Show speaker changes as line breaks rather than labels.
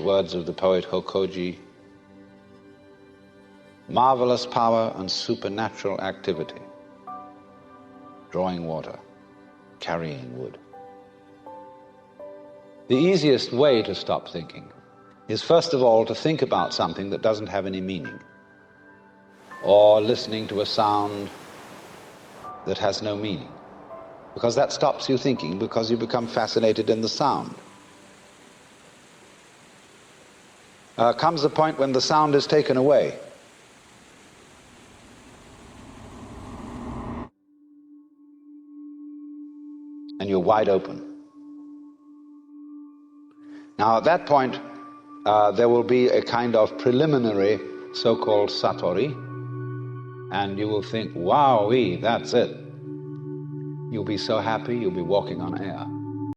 words of the poet Hokoji, marvelous power and supernatural activity, drawing water, carrying wood. The easiest way to stop thinking is first of all to think about something that doesn't have any meaning, or listening to a sound that has no meaning, because that stops you thinking, because you become fascinated in the sound. Comes the point when the sound is taken away. And you're wide open. Now at that point, there will be a kind of preliminary so-called Satori, and you will think, wowee, that's it. You'll be so happy, you'll be walking on air.